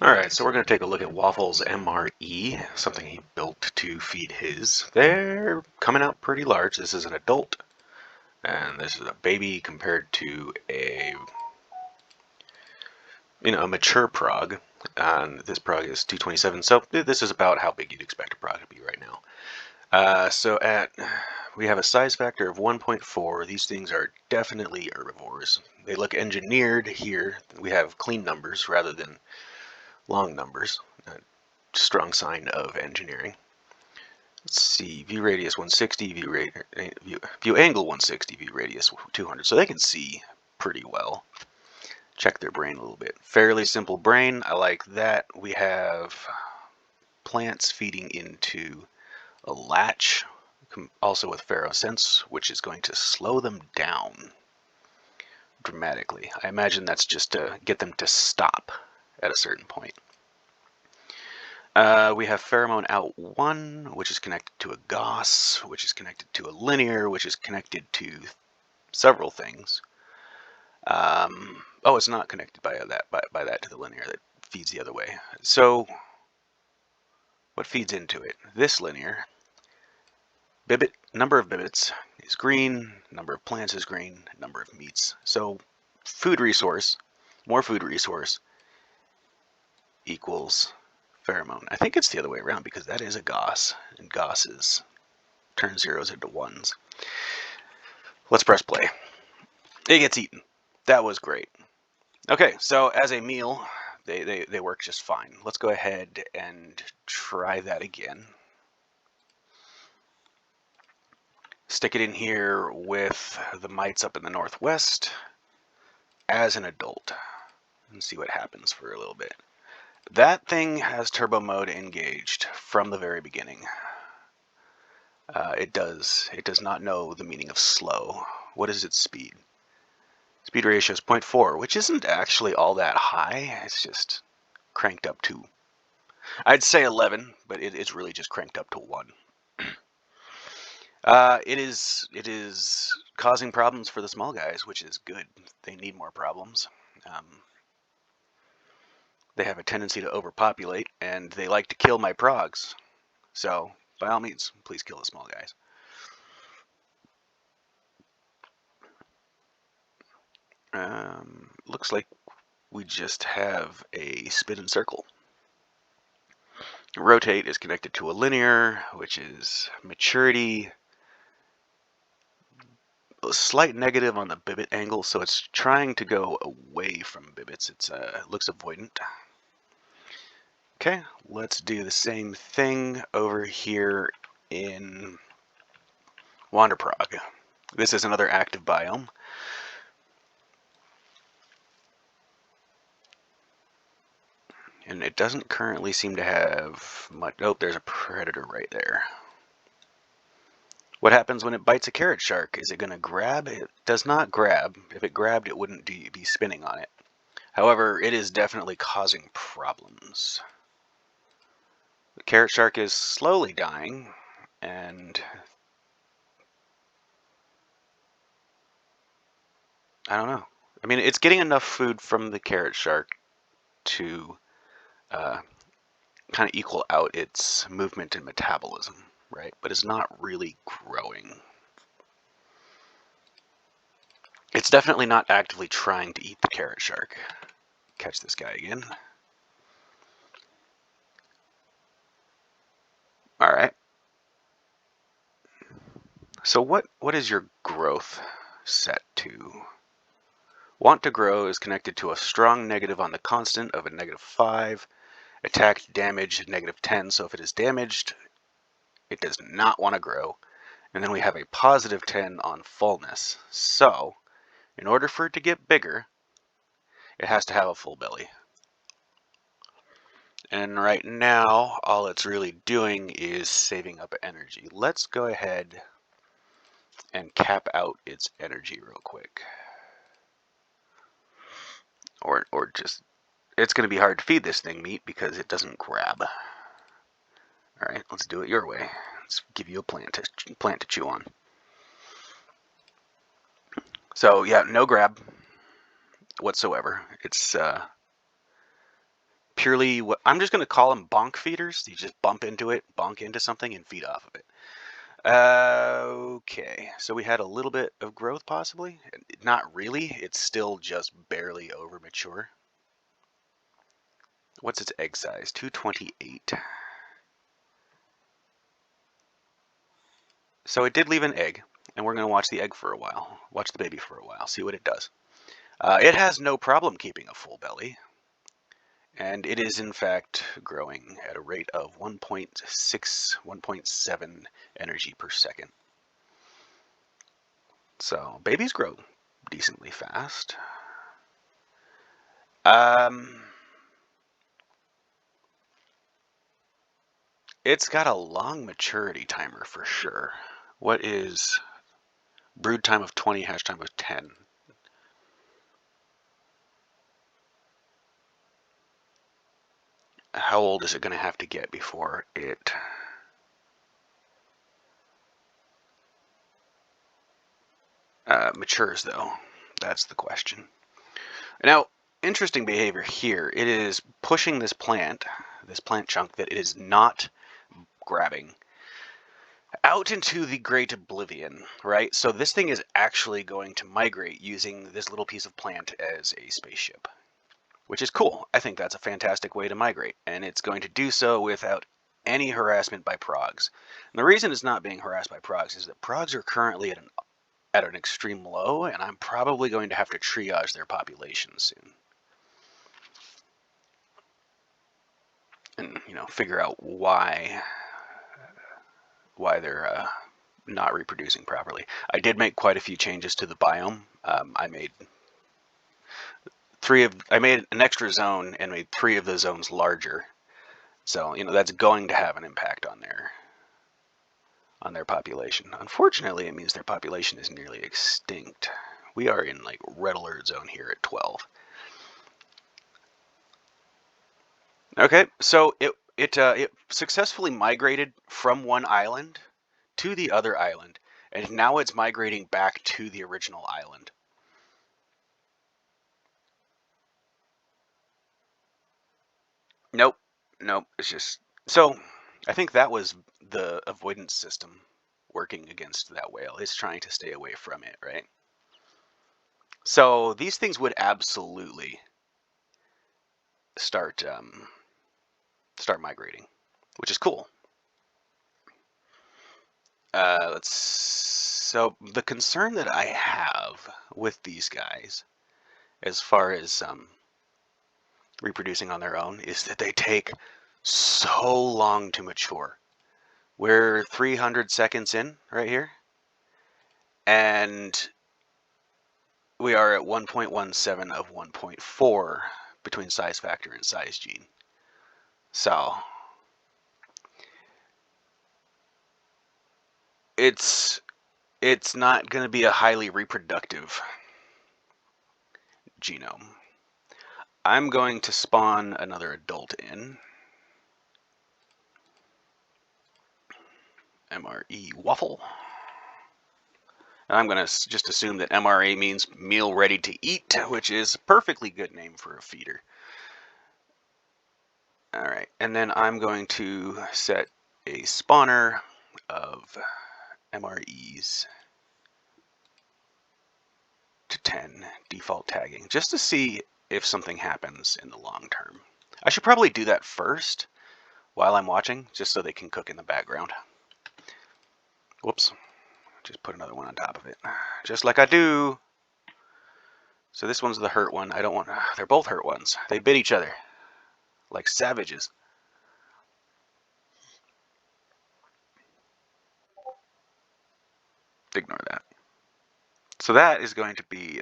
Alright, so we're going to take a look at Waffle's MRE, something he built to feed his. They're coming out pretty large. This is an adult, and this is a baby compared to a mature prog. And this prog is 227, so this is about how big you'd expect a prog to be right now. We have a size factor of 1.4. These things are definitely herbivores. They look engineered here. We have clean numbers rather than long numbers. Strong sign of engineering. Let's see, view radius 160, view angle 160, view radius 200. So they can see pretty well. Check their brain a little bit. Fairly simple brain. I like that. We have plants feeding into a latch, also with Ferrosense, which is going to slow them down dramatically. I imagine that's just to get them to stop at a certain point. We have pheromone out 1, which is connected to a Gauss, which is connected to a linear, which is connected to several things. Oh, it's not connected by that to the linear. That feeds the other way. So what feeds into it? This linear. Number of Bibites is green, number of plants is green, number of meats. So food resource, more food resource equals pheromone. I think it's the other way around because that is a Gauss, and Gausses turn zeros into ones. Let's press play. It gets eaten. That was great. Okay, so as a meal, they work just fine. Let's go ahead and try that again. Stick it in here with the mites up in the northwest as an adult and see what happens for a little bit. That thing has turbo mode engaged from the very beginning. It does not know the meaning of slow. What is its speed? Speed ratio is 0.4, which isn't actually all that high. It's just cranked up to, I'd say 11, but it's really just cranked up to 1. It is causing problems for the small guys, which is good. They need more problems. They have a tendency to overpopulate, and they like to kill my progs. So, by all means, please kill the small guys. Looks like we just have a spin and circle. Rotate is connected to a linear, which is maturity. A slight negative on the Bibit angle, so it's trying to go away from Bibits. It looks avoidant. Okay, let's do the same thing over here in Wanderprog. This is another active biome. And it doesn't currently seem to have much. Oh, there's a predator right there. What happens when it bites a carrot shark? Is it going to grab? It does not grab. If it grabbed, it wouldn't be spinning on it. However, it is definitely causing problems. The carrot shark is slowly dying, and I don't know. I mean, it's getting enough food from the carrot shark to kind of equal out its movement and metabolism, right? But it's not really growing. It's definitely not actively trying to eat the carrot shark. Catch this guy again. All right. So what is your growth set to? Want to grow is connected to a strong negative on the constant of a -5. Attack damage -10. So if it is damaged, it does not want to grow. And then we have a +10 on fullness. So in order for it to get bigger, it has to have a full belly. And right now, all it's really doing is saving up energy. Let's go ahead and cap out its energy real quick. Or just, it's going to be hard to feed this thing meat because it doesn't grab. All right, let's do it your way. Let's give you a plant to chew on. So yeah, no grab whatsoever. It's purely what I'm just going to call them bonk feeders. You just bump into it, bonk into something, and feed off of it. Okay, so we had a little bit of growth possibly. Not really. It's still just barely over mature. What's its egg size? 228. So it did leave an egg, and we're going to watch the egg for a while. Watch the baby for a while, see what it does. It has no problem keeping a full belly. And it is in fact growing at a rate of 1.6, 1.7 energy per second. So babies grow decently fast. It's got a long maturity timer for sure. What is brood time of 20, hatch time of 10? How old is it going to have to get before it matures, though? That's the question. Now, interesting behavior here. It is pushing this plant chunk that it is not grabbing, out into the great oblivion, right? So this thing is actually going to migrate using this little piece of plant as a spaceship, which is cool. I think that's a fantastic way to migrate, and it's going to do so without any harassment by progs. And the reason it's not being harassed by progs is that progs are currently at an extreme low, and I'm probably going to have to triage their population soon. And, you know, figure out why they're not reproducing properly. I did make quite a few changes to the biome. I made an extra zone and made 3 of the zones larger. So, you know, that's going to have an impact on their population. Unfortunately, it means their population is nearly extinct. We are in like red alert zone here at 12. Okay, so it successfully migrated from one island to the other island, and now it's migrating back to the original island. Nope, nope. It's just so. I think that was the avoidance system working against that whale. It's trying to stay away from it, right? So these things would absolutely start migrating, which is cool. So the concern that I have with these guys, as far as reproducing on their own, is that they take so long to mature. We're 300 seconds in right here, and we are at 1.17 of 1.4 between size factor and size gene. So it's not going to be a highly reproductive genome. I'm going to spawn another adult in. MRE waffle. And I'm going to just assume that MRE means meal ready to eat, which is a perfectly good name for a feeder. All right, and then I'm going to set a spawner of MREs to 10 default tagging, just to see if something happens in the long term. I should probably do that first while I'm watching, just so they can cook in the background. Whoops, just put another one on top of it, just like I do. So this one's the hurt one. I don't want, they're both hurt ones. They bit each other like savages. Ignore that. So that is going to be,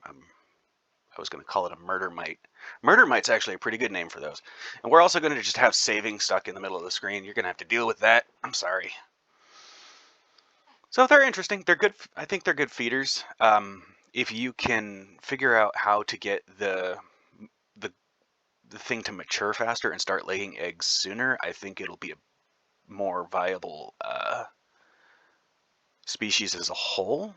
I was going to call it a murder mite. Murder mite's actually a pretty good name for those. And we're also going to just have saving stuck in the middle of the screen. You're going to have to deal with that. I'm sorry. So they're interesting. They're good. I think they're good feeders. If you can figure out how to get the thing to mature faster and start laying eggs sooner, I think it'll be a more viable species as a whole.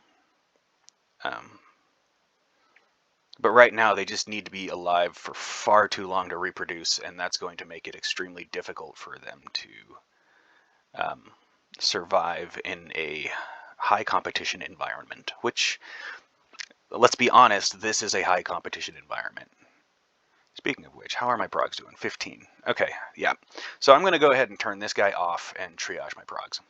But right now they just need to be alive for far too long to reproduce, and that's going to make it extremely difficult for them to survive in a high competition environment, which, let's be honest, this is a high competition environment. Speaking of which, how are my progs doing? 15. Okay, yeah. So I'm going to go ahead and turn this guy off and triage my progs.